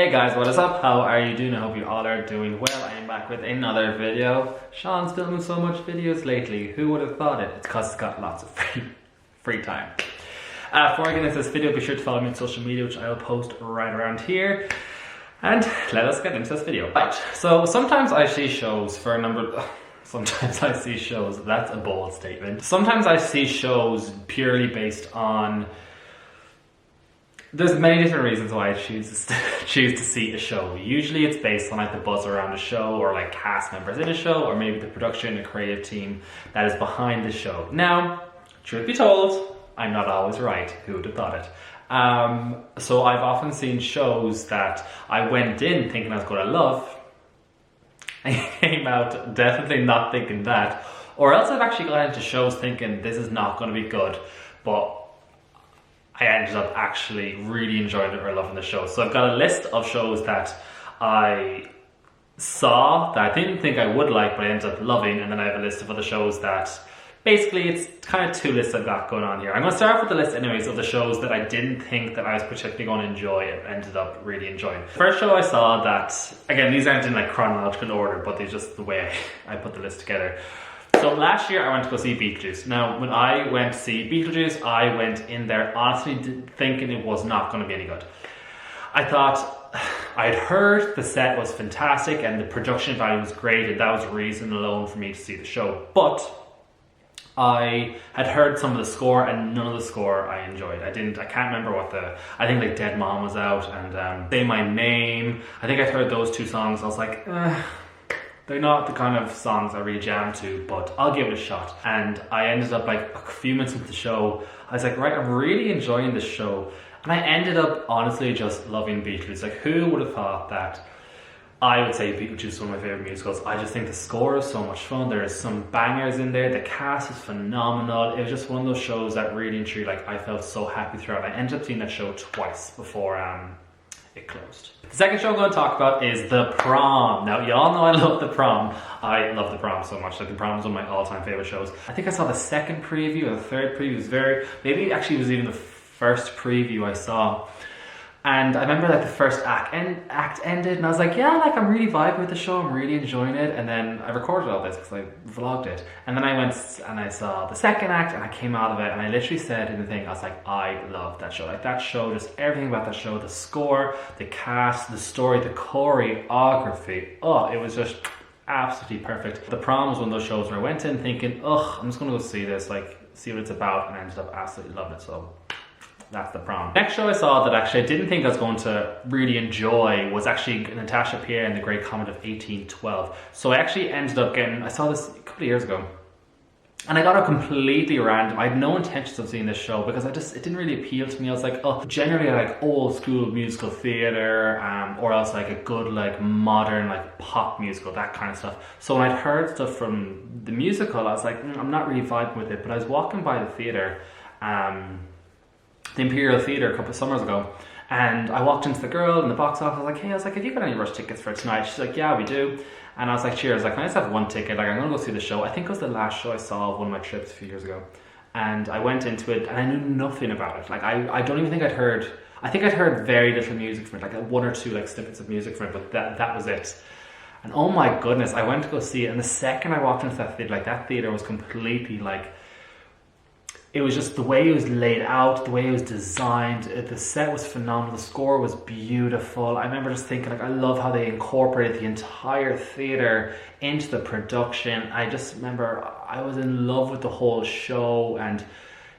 Hey guys, what is up? How are you doing? I hope you all are doing well. I am back with another video. Sean's filming so much videos lately. Who would have thought it? It's because he's got lots of free time. Before I get into this video, be sure to follow me on social media, which I'll post right around here. And let us get into this video. Right, so sometimes I see shows for a number... Sometimes I see shows, that's a bold statement. Sometimes I see shows purely based on... There's many different reasons why I choose to see a show. Usually it's based on like the buzz around the show, or like cast members in a show, or maybe the production and creative team that is behind the show. Now, truth be told, I'm not always right. Who would have thought it? So I've often seen shows that I went in thinking I was going to love, and came out definitely not thinking that. Or else I've actually got into shows thinking this is not going to be good, but I ended up actually really enjoying it or loving the show. So I've got a list of shows that I saw that I didn't think I would like, but I ended up loving, and then I have a list of other shows that basically it's kind of two lists I've got going on here. I'm going to start off with the list anyways of the shows that I didn't think that I was particularly going to enjoy and ended up really enjoying. The first show I saw that, again, these aren't in like chronological order, but they're just the way I put the list together. So last year I went to go see Beetlejuice. Now when I went to see Beetlejuice, I went in there honestly thinking it was not going to be any good. I thought, I'd heard the set was fantastic and the production value was great, and that was reason alone for me to see the show. But I had heard some of the score, and none of the score I enjoyed. I can't remember what I think like Dead Mom was out, and Say My Name. I think I'd heard those two songs. I was like, they're not the kind of songs I really jam to, but I'll give it a shot. And I ended up like a few minutes into the show, I was like, right, I'm really enjoying this show. And I ended up honestly just loving Beetlejuice. Like, who would have thought that? I would say Beetlejuice is one of my favorite musicals. I just think the score is so much fun. There's some bangers in there. The cast is phenomenal. It was just one of those shows that really and truly, like, I felt so happy throughout. I ended up seeing that show twice before it closed. The second show I'm going to talk about is The Prom. Now, y'all know I love The Prom. I love The Prom so much. Like, The Prom is one of my all-time favorite shows. I think I saw the second preview or the third preview. It was maybe actually it was even the first preview I saw. And I remember that the first act ended, and I was like, yeah, like I'm really vibing with the show, I'm really enjoying it. And then I recorded all this because I vlogged it. And then I went and I saw the second act, and I came out of it, and I literally said in the thing, I was like, I love that show. Like, that show, just everything about that show, the score, the cast, the story, the choreography. Oh, it was just absolutely perfect. The Prom was one of those shows where I went in thinking, ugh, I'm just gonna go see this, like, see what it's about, and I ended up absolutely loving it. So that's The Prom. Next show I saw that actually I didn't think I was going to really enjoy was actually Natasha Pierre and the Great Comet of 1812. So I actually ended up I saw this a couple of years ago, and I got it completely random. I had no intentions of seeing this show because it didn't really appeal to me. I was like, oh, generally I like old school musical theatre, or else like a good like modern like pop musical, that kind of stuff. So when I'd heard stuff from the musical, I was like, I'm not really vibing with it. But I was walking by the theatre, the Imperial Theatre, a couple of summers ago, and I walked into the girl in the box office. I was like, hey, have you got any rush tickets for tonight? She's like, yeah, we do. And I was like, cheers. Like, can I just have one ticket? Like, I'm gonna go see the show. I think it was the last show I saw of one of my trips a few years ago. And I went into it and I knew nothing about it. Like, I don't even think I'd heard, I think I'd heard very little music from it, like one or two like snippets of music from it, but that was it. And oh my goodness, I went to go see it, and the second I walked into that theatre, like, that theatre was completely like, it was just the way it was laid out, the way it was designed. The set was phenomenal. The score was beautiful. I remember just thinking, like, I love how they incorporated the entire theatre into the production. I just remember I was in love with the whole show, and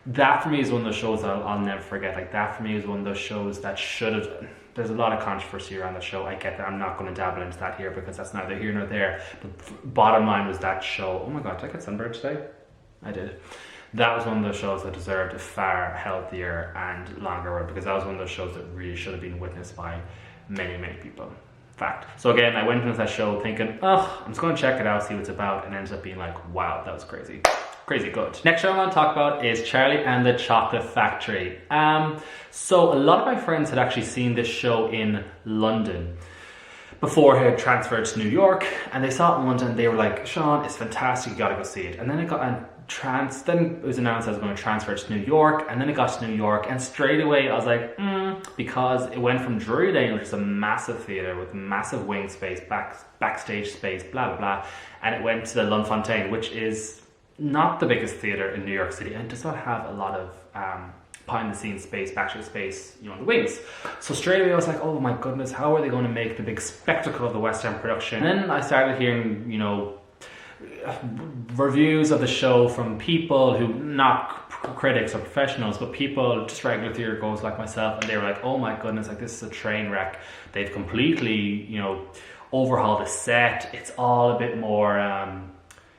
that for me is one of those shows that I'll never forget. Like, that for me is one of those shows that should have... There's a lot of controversy around the show. I get that. I'm not going to dabble into that here because that's neither here nor there. But bottom line was that show. Oh my God, did I get sunburned today? I did. That was one of those shows that deserved a far healthier and longer run, because that was one of those shows that really should have been witnessed by many, many people. Fact. So again, I went into that show thinking, oh, I'm just going to check it out, see what it's about, and ended up being like, wow, that was crazy. Crazy good. Next show I'm going to talk about is Charlie and the Chocolate Factory. So a lot of my friends had actually seen this show in London before he had transferred to New York, and they saw it in London. They were like, Sean, it's fantastic, you gotta go see it. And then then it was announced I was going to transfer to New York, and then it got to New York, and straight away I was like, because it went from Drury Lane, which is a massive theatre with massive wing space, backstage space, blah, blah, blah, and it went to the Lunfontaine, which is not the biggest theatre in New York City and does not have a lot of behind the scenes space, backstage space, you know, in the wings. So straight away I was like, oh my goodness, how are they going to make the big spectacle of the West End production? And then I started hearing, you know, reviews of the show from people who, not critics or professionals, but people, just regular theatre goers like myself, and they were like, oh my goodness, like this is a train wreck. They've completely, you know, overhauled the set. It's all a bit more,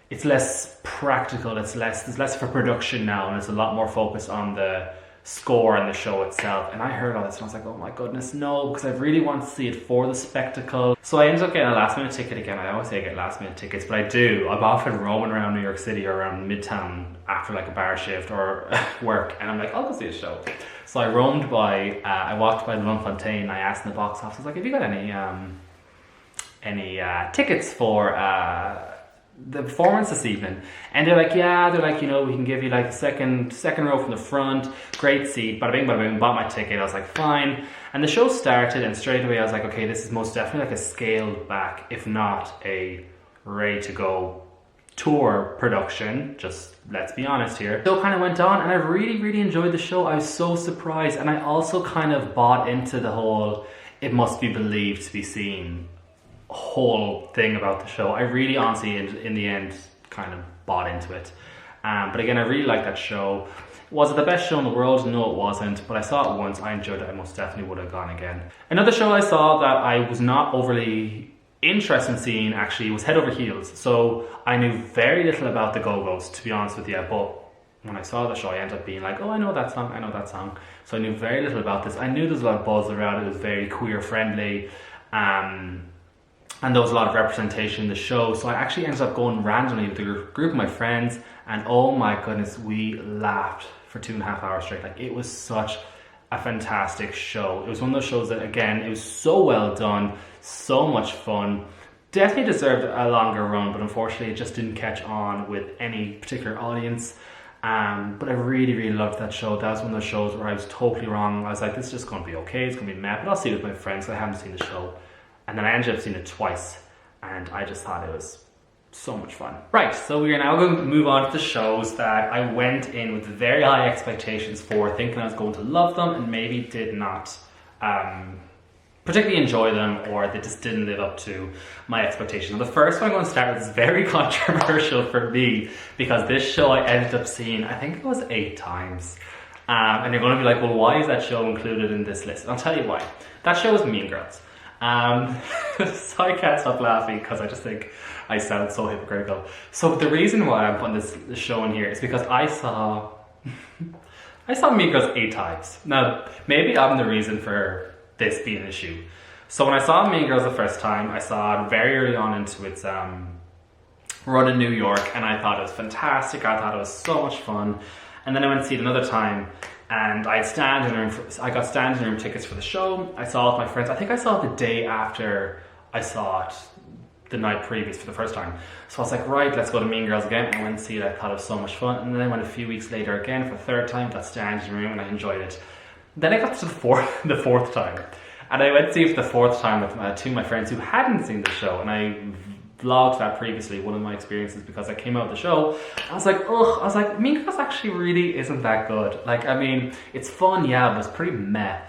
it's less practical, there's less for production now, and it's a lot more focused on the score and the show itself. And I heard all this and I was like, oh my goodness, no, because I really want to see it for the spectacle. So I ended up getting a last minute ticket again. I always say I get last minute tickets, but I do. I'm often roaming around New York City or around Midtown after like a bar shift or work, and I'm like, I'll go see a show. So I roamed by, I walked by the Lunfontaine. I asked in the box office, I was like, have you got any tickets for the performance this evening? And they're like, yeah, they're like, you know, we can give you like a second row from the front, great seat, bada bing, bada boom, bought my ticket. I was like, fine. And the show started, and straight away I was like, okay, this is most definitely like a scaled back, if not a ready to go tour production, just let's be honest here. So it kind of went on, and I really enjoyed the show. I was so surprised, and I also kind of bought into the whole it must be believed to be seen whole thing about the show. I really honestly in the end kind of bought into it, but again, I really liked that show. Was it the best show in the world? No, it wasn't, but I saw it once, I enjoyed it, I most definitely would have gone again. Another show I saw that I was not overly interested in seeing actually was Head Over Heels. So I knew very little about the Go-Go's, to be honest with you, but when I saw the show I ended up being like, oh, I know that song. So I knew very little about this. I knew there was a lot of buzz around it. It was very queer friendly, and there was a lot of representation in the show. So I actually ended up going randomly with a group of my friends, and oh my goodness, we laughed for 2.5 hours straight. Like, it was such a fantastic show. It was one of those shows that, again, it was so well done, so much fun. Definitely deserved a longer run, but unfortunately it just didn't catch on with any particular audience. But I really loved that show. That was one of those shows where I was totally wrong. I was like, this is just going to be okay, it's going to be mad, but I'll see it with my friends. I haven't seen the show. And then I ended up seeing it twice, and I just thought it was so much fun. Right, so we are now going to move on to the shows that I went in with very high expectations for, thinking I was going to love them, and maybe did not particularly enjoy them, or they just didn't live up to my expectations. Now, the first one I'm going to start with is very controversial for me, because this show I ended up seeing, I think it was 8 times. And you're going to be like, well, why is that show included in this list? And I'll tell you why. That show is Mean Girls. So I can't stop laughing because I just think I sound so hypocritical. So the reason why I'm putting this show in here is because I saw Mean Girls 8 times. Now, maybe I'm the reason for this being an issue. So when I saw Mean Girls the first time, I saw it very early on into its run in New York, and I thought it was fantastic. I thought it was so much fun. And then I went to see it another time, and I got standing room tickets for the show. I saw it with my friends. I think I saw it the day after I saw it the night previous for the first time. So I was like, right, let's go to Mean Girls again. I went to see it. I thought it was so much fun. And then I went a few weeks later again for the third time, got standing room, and I enjoyed it. Then I got to the fourth time, and I went to see it for the fourth time with two of my friends who hadn't seen the show, and I vlogged that previously, one of my experiences, because I came out of the show. I was like, Mean Girls actually really isn't that good. Like, I mean, it's fun, yeah, but it's pretty meh.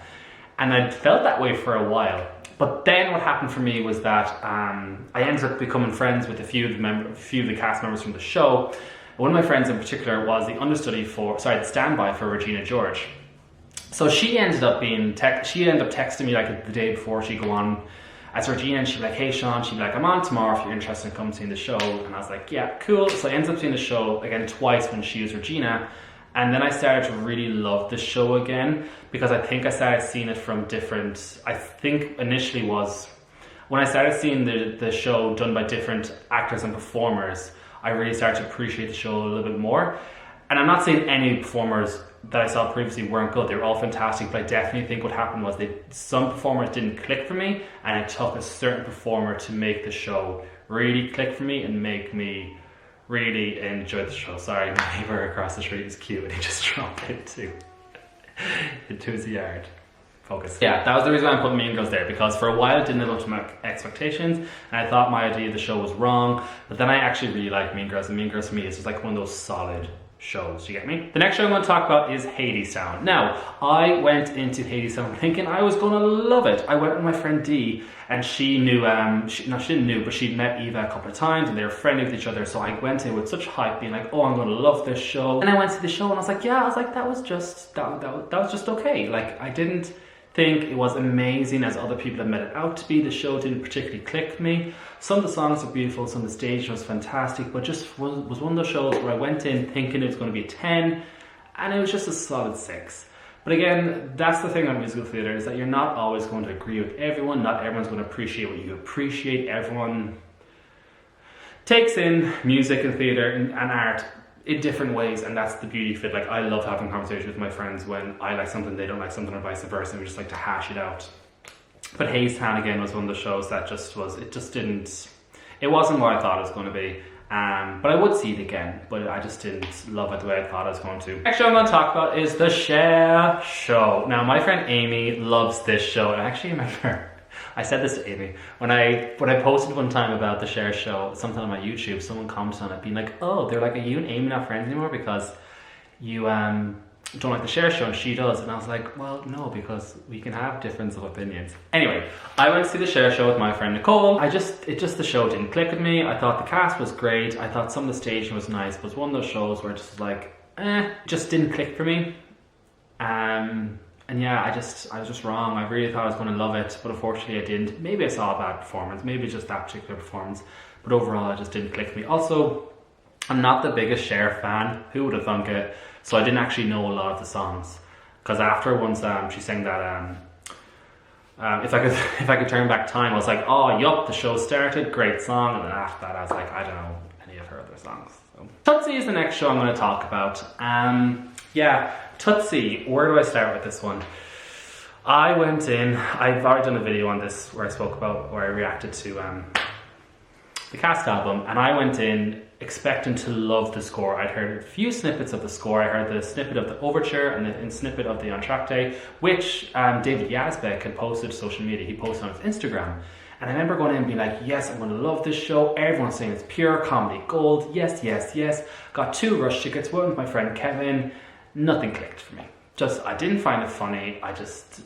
And I felt that way for a while. But then what happened for me was that I ended up becoming friends with a few of the cast members from the show. One of my friends in particular was the standby for Regina George. So she ended up texting me like the day before she'd go on as Regina, and she'd be like, hey Sean, she'd be like, I'm on tomorrow if you're interested in coming seeing the show. And I was like, yeah, cool. So I ended up seeing the show again twice when she was Regina. And then I started to really love the show again, because I think I started seeing it from I think initially was when I started seeing the show done by different actors and performers, I really started to appreciate the show a little bit more. And I'm not saying any performers that I saw previously weren't good. They were all fantastic, but I definitely think what happened was some performers didn't click for me, and it took a certain performer to make the show really click for me and make me really enjoy the show. Sorry, my neighbour across the street is cute, and he just dropped into his yard. Focus. Yeah, that was the reason why I'm putting Mean Girls there, because for a while it didn't live up to my expectations, and I thought my idea of the show was wrong, but then I actually really like Mean Girls, and Mean Girls for me is just like one of those solid shows, you get me? The next show I'm going to talk about is Hadestown. Now, I went into Hadestown thinking I was going to love it. I went with my friend Dee, and she knew, she didn't know, but she'd met Eva a couple of times, and they were friendly with each other, so I went in with such hype, being like, oh, I'm going to love this show. And I went to the show, and I was like, yeah, that was just okay. Like, I didn't think it was amazing as other people have made it out to be. The show didn't particularly click with me. Some of the songs were beautiful, some of the stage was fantastic, but just was one of those shows where I went in thinking it was going to be a 10, and it was just a solid 6. But again, that's the thing on musical theatre, is that you're not always going to agree with everyone. Not everyone's going to appreciate what you appreciate. Everyone takes in music and theatre and art in different ways, and that's the beauty of it. Like, I love having conversations with my friends when I like something, they don't like something, or vice versa, and we just like to hash it out. But Hadestown again was one of the shows that it wasn't what I thought it was going to be. But I would see it again, but I just didn't love it the way I thought I was going to. Next show I'm going to talk about is The Cher Show. Now, my friend Amy loves this show, and I actually remember I said this to Amy when I posted one time about The Cher Show, something on my YouTube. Someone commented on it, being like, "Oh, they're like, are you and Amy not friends anymore because you don't like The Cher Show and she does?" And I was like, well, no, because we can have difference of opinions. Anyway, I went to see The Cher Show with my friend Nicole. The show didn't click with me. I thought the cast was great. I thought some of the staging was nice, but it was one of those shows where it just was like, just didn't click for me. And yeah, I was just wrong. I really thought I was going to love it, but unfortunately I didn't. Maybe I saw a bad performance, maybe just that particular performance, but overall it just didn't click for me. Also, I'm not the biggest Cher fan. Who would have thunk it? So I didn't actually know a lot of the songs, because after once she sang that if I could turn back time, I was like, oh yup, the show started, great song, and then after that I was like, I don't know any of her other songs. So. Tulsi is the next show I'm going to talk about. Yeah, Tulsi, where do I start with this one? I went in, I've already done a video on this where I reacted to the cast album, and I went in expecting to love the score. I'd heard a few snippets of the score. I heard the snippet of the overture and the snippet of the entr'acte, which David Yazbek had posted to social media. He posted on his Instagram. And I remember going in and being like, yes, I'm going to love this show. Everyone's saying it's pure comedy gold. Yes, yes, yes. Got 2 rush tickets, went with my friend Kevin. Nothing clicked for me. I didn't find it funny. I just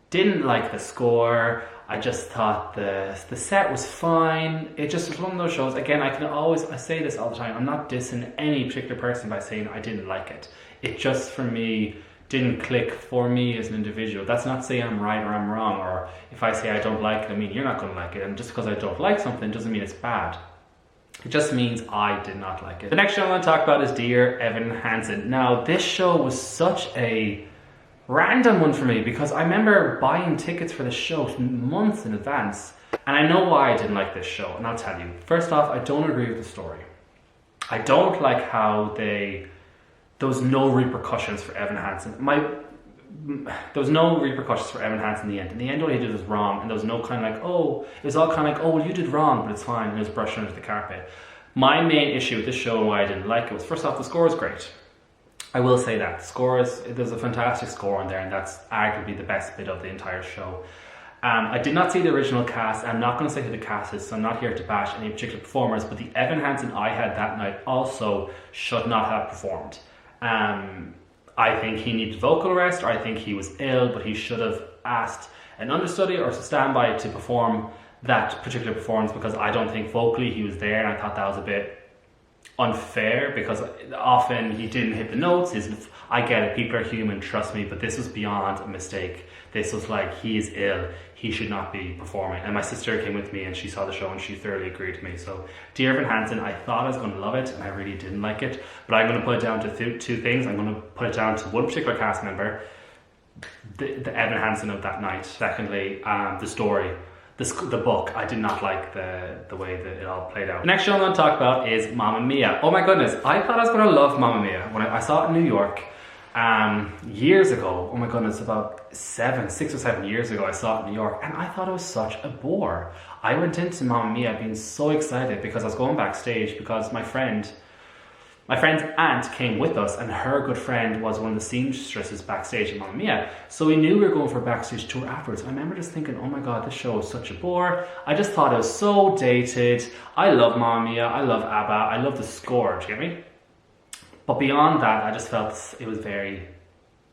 didn't like the score. I just thought the set was fine. It just was one of those shows. Again, I say this all the time. I'm not dissing any particular person by saying I didn't like it. It just, for me, didn't click for me as an individual. That's not saying I'm right or I'm wrong, or if I say I don't like it, I mean you're not going to like it. And just because I don't like something doesn't mean it's bad. It just means I did not like it. The next show I'm going to talk about is Dear Evan Hansen. Now, this show was such a random one for me, because I remember buying tickets for the show months in advance, and I know why I didn't like this show, and I'll tell you. First off, I don't agree with the story. I don't like how there was no repercussions for Evan Hansen. There was no repercussions for Evan Hansen in the end. In the end, all he did was wrong, and there was no kind of like, oh, it was all kind of like, oh, well, you did wrong, but it's fine, and it was brushed under the carpet. My main issue with this show and why I didn't like it was, first off, the score is great. I will say that. There's a fantastic score on there, and that's arguably the best bit of the entire show. I did not see the original cast. I'm not going to say who the cast is, so I'm not here to bash any particular performers, but the Evan Hansen I had that night also should not have performed. I think he needed vocal rest, or I think he was ill, but he should have asked an understudy or a standby to perform that particular performance, because I don't think vocally he was there, and I thought that was a bit unfair, because often he didn't hit the notes. I get it, people are human, trust me, but this was beyond a mistake. This was like, he is ill, he should not be performing. And my sister came with me and she saw the show and she thoroughly agreed with me. So Dear Evan Hansen, I thought I was going to love it, and I really didn't like it, but I'm going to put it down to 2 things. I'm going to put it down to one particular cast member, the Evan Hansen of that night. Secondly, the story. The book, I did not like the way that it all played out. The next show I'm going to talk about is Mamma Mia. Oh my goodness, I thought I was going to love Mamma Mia when I saw it in New York years ago. Oh my goodness, about 6 or 7 years ago I saw it in New York, and I thought it was such a bore. I went into Mamma Mia being so excited because I was going backstage, because my friend My friend's aunt came with us, and her good friend was one of the seamstresses backstage at Mamma Mia. So we knew we were going for a backstage tour afterwards. I remember just thinking, oh my god, this show is such a bore. I just thought it was so dated. I love Mamma Mia, I love ABBA, I love the score, do you get me? But beyond that, I just felt it was very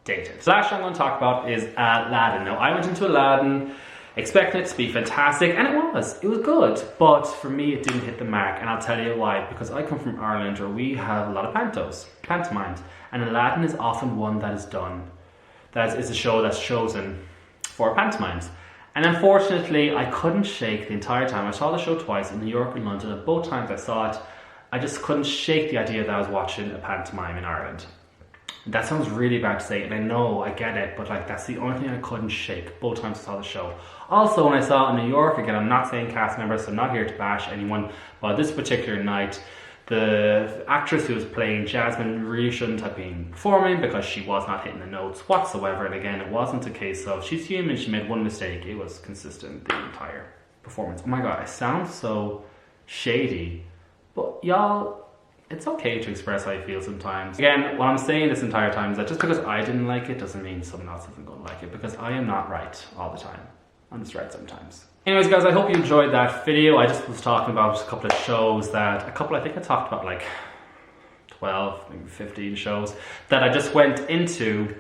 dated. The last show I'm going to talk about is Aladdin. Now, I went into Aladdin expecting it to be fantastic, and it was good, but for me it didn't hit the mark, and I'll tell you why. Because I come from Ireland, where we have a lot of pantomimes, and Aladdin is often one that is done, that is a show that's chosen for pantomimes. And unfortunately, I couldn't shake the entire time. I saw the show twice in New York and London, and both times I saw it, I just couldn't shake the idea that I was watching a pantomime in Ireland. That sounds really bad to say, and I know, I get it, but like that's the only thing I couldn't shake both times I saw the show. Also, when I saw it in New York, again, I'm not saying cast members, so I'm not here to bash anyone, but this particular night, the actress who was playing Jasmine really shouldn't have been performing because she was not hitting the notes whatsoever. And again, it wasn't a case of she's human, she made one mistake. It was consistent the entire performance. Oh my god, I sound so shady, but y'all, it's okay to express how you feel sometimes. Again, what I'm saying this entire time is that just because I didn't like it doesn't mean someone else isn't going to like it, because I am not right all the time. I'm just right sometimes. Anyways guys, I hope you enjoyed that video. I just was talking about a couple of shows that, I think I talked about like 12, maybe 15 shows that I just went into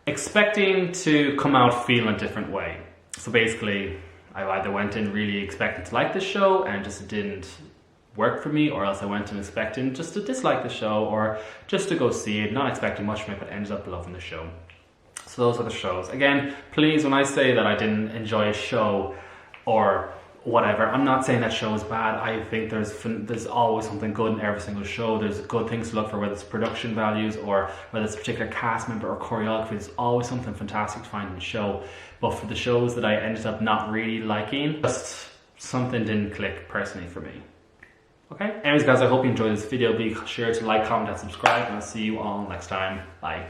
expecting to come out feeling a different way. So basically, I either went in really expecting to like this show and just didn't work for me, or else I went in expecting just to dislike the show or just to go see it, not expecting much from it, but ended up loving the show. So those are the shows. Again, please, when I say that I didn't enjoy a show or whatever, I'm not saying that show is bad. I think there's always something good in every single show. There's good things to look for, whether it's production values or whether it's a particular cast member or choreography. There's always something fantastic to find in the show. But for the shows that I ended up not really liking, just something didn't click personally for me. Okay? Anyways guys, I hope you enjoyed this video. Be sure to like, comment, and subscribe, and I'll see you all next time. Bye.